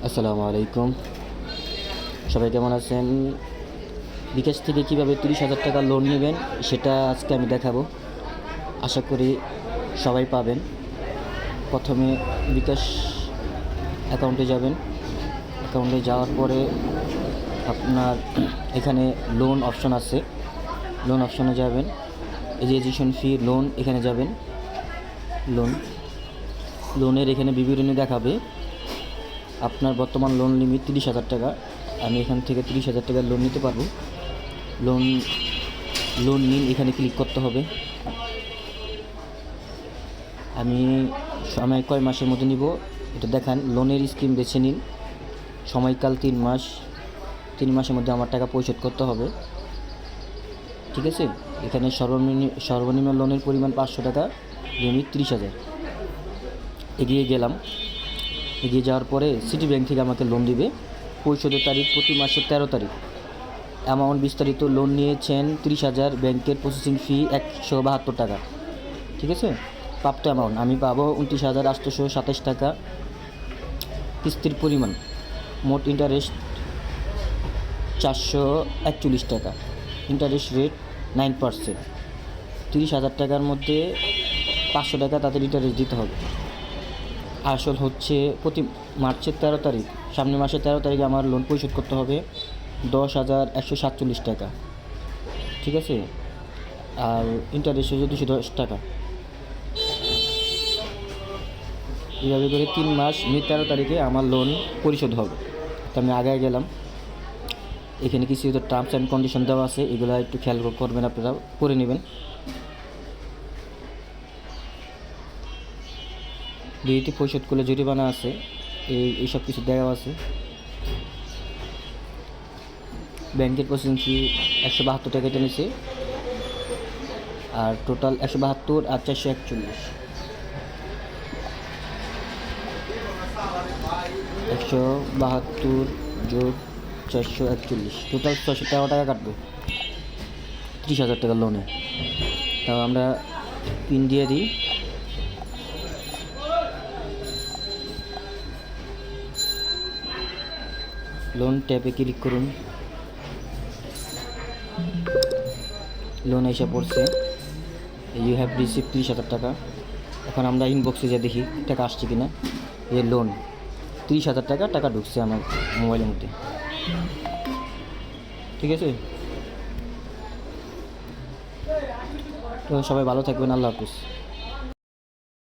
আসসালামু আলাইকুম। সবাই কেমন আছেন? বিকাশ থেকে কীভাবে 30,000 টাকা লোন নেবেন সেটা আজকে আমি দেখাবো। আশা করি সবাই পাবেন। প্রথমে বিকাশ অ্যাকাউন্টে যাবেন। অ্যাকাউন্টে যাওয়ার পরে আপনার এখানে লোন অপশন আছে। লোন অপশনে যাবেন। রেজিস্ট্রেশন ফি লোন এখানে যাবেন। লোনের এখানে বিবরণী দেখাবে। আপনার বর্তমান লোন লিমিট 30,000 টাকা। আমি এখান থেকে 30,000 টাকার লোন নিতে পারবো। লোন নিন এখানে ক্লিক করতে হবে। আমি কয় মাসের মধ্যে নিব এটা দেখান। লোনের স্কিম বেছে নিন। সময়কাল 3 মাস। 3 মাসের মধ্যে আমার টাকা পরিশোধ করতে হবে। ঠিক আছে, এখানে সর্বনিম্ন লোনের পরিমাণ 500 টাকা, লিমিট 30,000। এগিয়ে গেলাম। এগিয়ে যাওয়ার পরে সিটি ব্যাংক থেকে আমাকে লোন দিবে। পরিশোধের তারিখ প্রতি মাসের 13 তারিখ। অ্যামাউন্ট বিস্তারিত লোন নিয়েছেন 30,000, ব্যাংকের প্রসেসিং ফি 172 টাকা। ঠিক আছে, প্রাপ্ত অ্যামাউন্ট আমি পাবো 29,827 টাকা। কিস্তির পরিমাণ মোট ইন্টারেস্ট 441 টাকা। Interest rate 9%। 30,000 টাকার মধ্যে 500 টাকা তাদের ইন্টারেস্ট দিতে হবে। আসল হচ্ছে প্রতি মার্চের 13 তারিখ, সামনের মাসের 13 তারিখে আমার লোন পরিশোধ করতে হবে 10,147 টাকা। ঠিক আছে, আর ইন্টারেস্ট হচ্ছে 210 টাকা। এইভাবে করে 3 মাস 13 তারিখে আমার লোন পরিশোধ হবে। তো আমি আগে গেলাম। এখানে কিছু টার্মস অ্যান্ড কন্ডিশন দেওয়া আছে, এগুলো একটু খেয়াল করবেন, আপনারা করে নেবেন। দেরিতে পরিশোধ করলে জরিমানা আছে, এইসব কিছু দেওয়া আছে। ব্যাংকের প্রসেসিং ফি 172 টাকা নিয়েছে, আর টোটাল 172 আর 441, 172 যোগ 441, টোটাল 613 টাকা কাটবে 30,000 টাকার লোনে। তাও আমরা পিন দিয়ে দিই। লোন ট্যাবে ক্লিক করুন। লোন এসে পড়ছে। ইউ হ্যাভ রিসিভ 30,000 টাকা। এখন আমরা ইনবক্সে যা দেখি টাকা আসছে কিনা। এই লোন 30,000 টাকা, টাকা ঢুকছে আমার মোবাইলের মধ্যে। ঠিক আছে, তো সবাই ভালো থাকবেন। আল্লাহ হাফিজ।